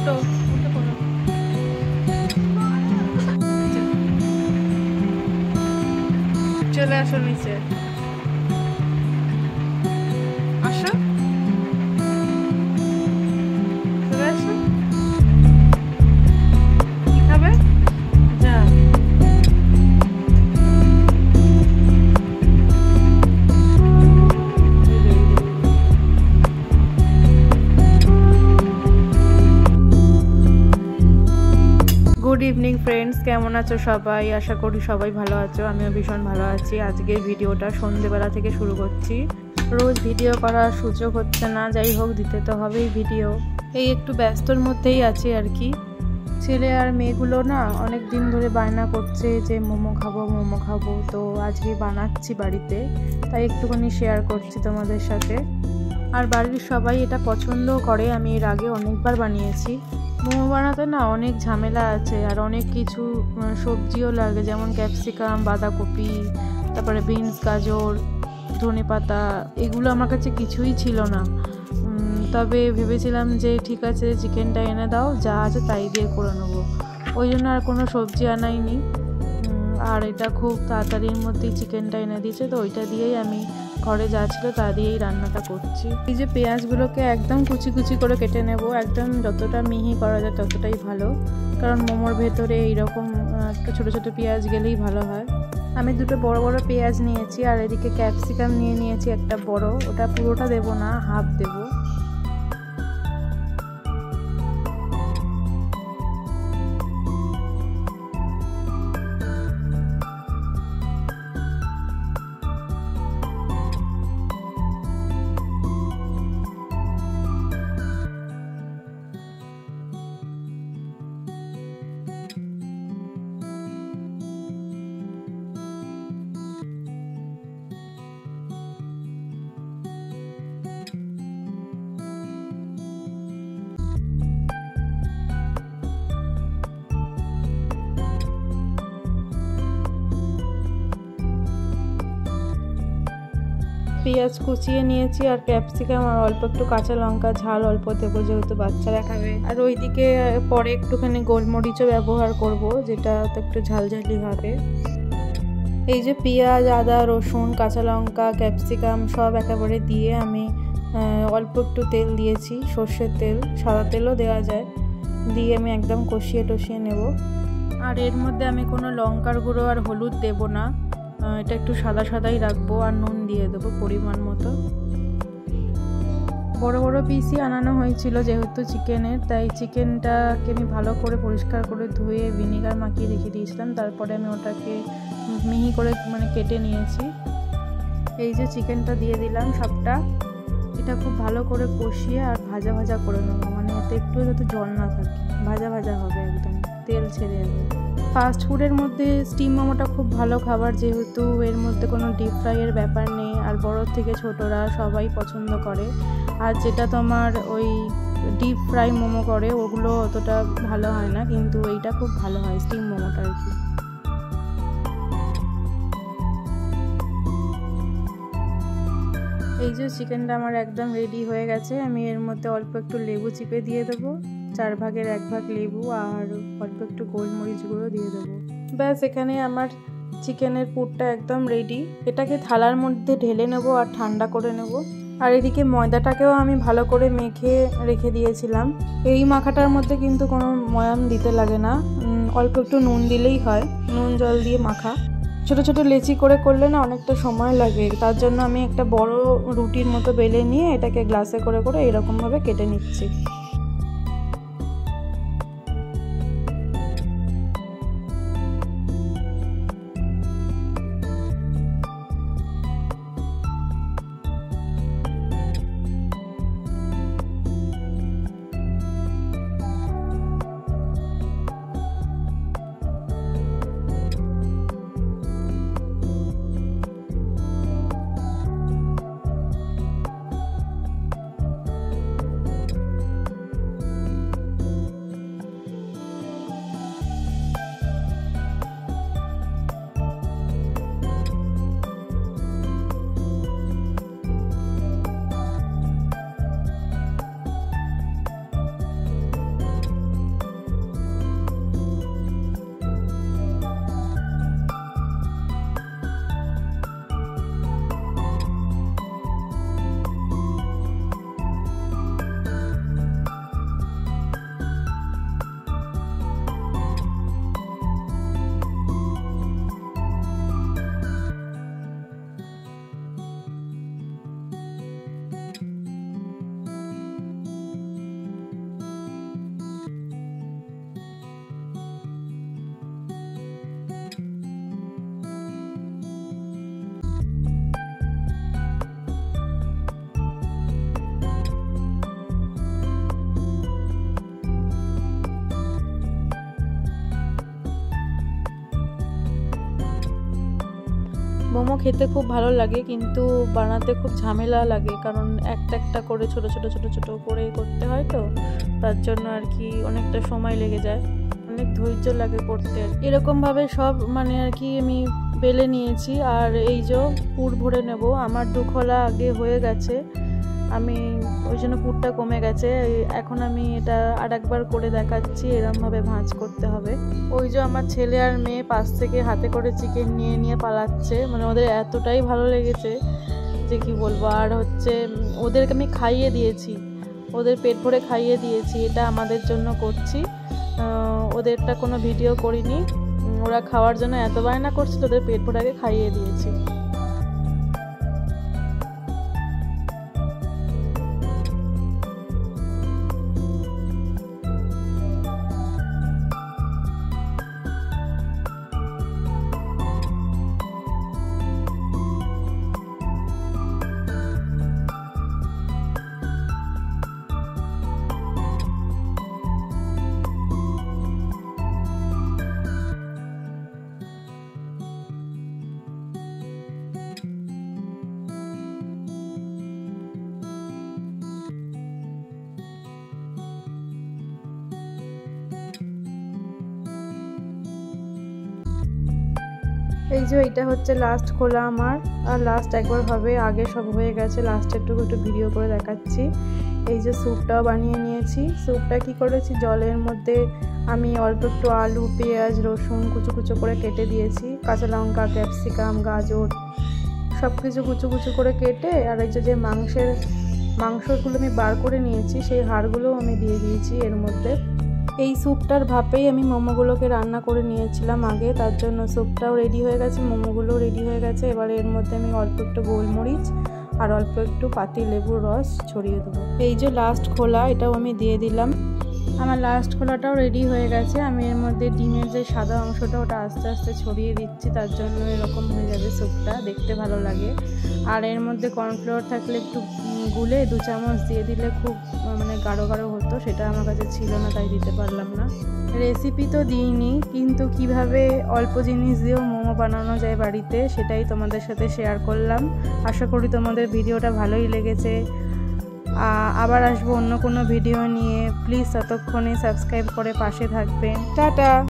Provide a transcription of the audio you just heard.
ওটো উঠে পড়ো। চলে আসো নিচে, আসো, চলে আসো। কি খাবে? যা। গুড ইভিনিং ফ্রেন্ডস, কেমন আছো সবাই? আশা করি সবাই ভালো আছো, আমিও ভীষণ ভালো আছি। আজকের ভিডিওটা সন্ধেবেলা থেকে শুরু করছি। রোজ ভিডিও করার সুযোগ হচ্ছে না, যাই হোক দিতে তো হবেই ভিডিও। এই একটু ব্যস্তর মধ্যেই আছি আর কি। ছেলে আর মেয়েগুলো না অনেক দিন ধরে বায়না করছে যে মোমো খাবো মোমো খাবো, তো আজকে বানাচ্ছি বাড়িতে, তাই একটুখানি শেয়ার করছি তোমাদের সাথে। আর বাড়ির সবাই এটা পছন্দও করে, আমি এর আগে অনেকবার বানিয়েছি। মোমো বানাতে না অনেক ঝামেলা আছে, আর অনেক কিছু সবজিও লাগে, যেমন ক্যাপসিকাম, বাঁধাকপি, তারপরে বিনস, গাজর, ধনেপাতা, এগুলো আমার কাছে কিছুই ছিল না। তবে ভেবেছিলাম যে ঠিক আছে চিকেনটা এনে দাও, যা আছে তাই দিয়ে করে নেবো, ওই জন্য আর কোনো সবজি আনাইনি। আর এটা খুব তাড়াতাড়ির মধ্যেই চিকেনটা এনে দিয়েছে, তো ওইটা দিয়েই আমি ঘরে যা ছিল তা দিয়েই রান্নাটা করছি। এই যে পেঁয়াজগুলোকে একদম কুচি কুচি করে কেটে নেব, একদম যতটা মিহি করা যায় ততটাই ভালো, কারণ মোমোর ভেতরে এইরকম একটু ছোটো ছোটো পেঁয়াজ গেলেই ভালো হয়। আমি দুটো বড় বড় পেঁয়াজ নিয়েছি, আর এদিকে ক্যাপসিকাম নিয়েছি একটা বড়, ওটা পুরোটা দেবো না, হাফ দেবো। পেঁয়াজ কুচিয়ে নিয়েছি, আর ক্যাপসিকাম, আর অল্প একটু কাঁচা লঙ্কা, ঝাল অল্প দেবো যেহেতু বাচ্চারা খাবে। আর ওইদিকে পরে একটুখানি গোলমরিচও ব্যবহার করব, যেটা তো একটু ঝালঝালি হবে। এই যে পেঁয়াজ, আদা, রসুন, কাঁচা লঙ্কা, ক্যাপসিকাম সব একেবারে দিয়ে আমি অল্প একটু তেল দিয়েছি, সর্ষের তেল, সাদা তেলও দেওয়া যায়, দিয়ে আমি একদম কষিয়ে টষিয়ে নেব। আর এর মধ্যে আমি কোনো লঙ্কার গুঁড়ো আর হলুদ দেব না, এটা একটু সাদা সাদাই রাখবো, আর নুন দিয়ে দেবো পরিমাণ মতো। বড় বড় পিসই আনানো হয়েছিল যেহেতু চিকেনের, তাই চিকেনটাকে আমি ভালো করে পরিষ্কার করে ধুয়ে ভিনিগার মাখিয়ে রেখে দিয়েছিলাম, তারপরে আমি ওটাকে মিহি করে কেটে নিয়েছি। এই যে চিকেনটা দিয়ে দিলাম সবটা, এটা খুব ভালো করে কষিয়ে আর ভাজা ভাজা করে নেবো, এতে একটু যাতে জল না থাকে, ভাজা ভাজা হবে, একদম তেল ছেড়ে যাবে। ফাস্ট ফুডের মধ্যে স্টিম মোমোটা খুব ভালো খাবার, যেহেতু এর মধ্যে কোনো ডিপ ফ্রাইয়ের ব্যাপার নেই, আর বড় থেকে ছোটরা সবাই পছন্দ করে। আর যেটা তোমার ওই ডিপ ফ্রাই মোমো করে ওগুলো অতটা ভালো হয় না, কিন্তু এইটা খুব ভালো হয় স্টিম মোমোটা আর কি। এই যে চিকেনটা আমার একদম রেডি হয়ে গেছে, আমি এর মধ্যে অল্প একটু লেবু চিপে দিয়ে দেবো, 4 ভাগের 1 ভাগ লেবু, আর অল্প একটু গোলমরিচ গুঁড়ো দিয়ে দেবো। ব্যাস, এখানে আমার চিকেনের পুরটা একদম রেডি। এটাকে থালার মধ্যে ঢেলে নেব আর ঠান্ডা করে নেব। আর এদিকে ময়দাটাকেও আমি ভালো করে মেখে রেখে দিয়েছিলাম। এই মাখাটার মধ্যে কিন্তু কোনো ময়াম দিতে লাগে না, অল্প একটু নুন দিলেই হয়, নুন জল দিয়ে মাখা। ছোটো ছোটো লেচি করে করলে না অনেকটা সময় লাগে, তার জন্য আমি একটা বড় রুটির মতো বেলে নিয়ে এটাকে গ্লাসে করে করে এরকমভাবে কেটে নিচ্ছি। মোমো খেতে খুব ভালো লাগে, কিন্তু বানাতে খুব ঝামেলা লাগে, কারণ একটা একটা করে ছোট ছোট ছোট ছোট করে করতে হয়, তো তার জন্য আর কি অনেকটা সময় লেগে যায়, অনেক ধৈর্য লাগে করতে। এরকমভাবে সব মানে আর কি আমি বেলে নিয়েছি, আর এই যে পুর ভরে নেব। আমার 2 খোলা আগে হয়ে গেছে, আমি ওই জন্য পুরটা কমে গেছে। এখন আমি এটা আর একবার করে দেখাচ্ছি, এরমভাবে ভাঁজ করতে হবে। ওই যে আমার ছেলে আর মেয়ে পাশ থেকে হাতে করে চিকেন নিয়ে নিয়ে পালাচ্ছে, মানে ওদের এতটাই ভালো লেগেছে যে কি বলবো। আর হচ্ছে ওদেরকে আমি খাইয়ে দিয়েছি, ওদের পেট ভরে খাইয়ে দিয়েছি, এটা আমাদের জন্য করছি, ওদেরটা কোনো ভিডিও করিনি। ওরা খাওয়ার জন্য এত বায়না করছিল, ওদের পেট ভরে আগে খাইয়ে দিয়েছি। এই যে এটা হচ্ছে লাস্ট খোলা আমার, আর লাস্ট একবার হবে, আগে সব হয়ে গেছে, লাস্ট একটু ভিডিও করে দেখাচ্ছি। এই যে স্যুপটাও বানিয়ে নিয়েছি। স্যুপটা কি করেছি, জলের মধ্যে আমি অল্প একটু আলু, পেঁয়াজ, রসুন কুচু কুচু করে কেটে দিয়েছি, কাঁচা লঙ্কা, ক্যাপসিকাম, গাজর সব কিছু কুচু কুচু করে কেটে, আর এই যে মাংসগুলো আমি বার করে নিয়েছি, সেই হাড়গুলোও আমি দিয়ে দিয়েছি এর মধ্যে। এই স্যুপটার ভাপেই আমি মোমোগুলোকে রান্না করে নিয়েছিলাম আগে, তার জন্য স্যুপটাও রেডি হয়ে গেছে, মোমোগুলোও রেডি হয়ে গেছে। এবারে এর মধ্যে আমি অল্প একটু গোলমরিচ আর অল্প একটু পাতি লেবুর রস ছড়িয়ে দেবো। এই যে লাস্ট খোলা, এটাও আমি দিয়ে দিলাম। আমার লাস্ট খোলাটাও রেডি হয়ে গেছে। আমি এর মধ্যে ডিমের যে সাদা অংশটা, ওটা আস্তে আস্তে ছড়িয়ে দিচ্ছি, তার জন্য এরকম হয়ে যাবে স্যুপটা, দেখতে ভালো লাগে। আর এর মধ্যে কর্নফ্লাওয়ার থাকলে একটু গুলে 2 চামচ দিয়ে দিলে খুব মানে গাঢ় গাঢ় হতো, সেটা আমার কাছে ছিল না, তাই দিতে পারলাম না। রেসিপি তো দিইনি, কিন্তু কিভাবে অল্প জিনিস দিয়েও মোমো বানানো যায় বাড়িতে, সেটাই তোমাদের সাথে শেয়ার করলাম। আশা করি তোমাদের ভিডিওটা ভালোই লেগেছে। আবার আসবো অন্য কোনো ভিডিও নিয়ে, প্লিজ ততক্ষণে সাবস্ক্রাইব করে পাশে থাকবেন। টাটা।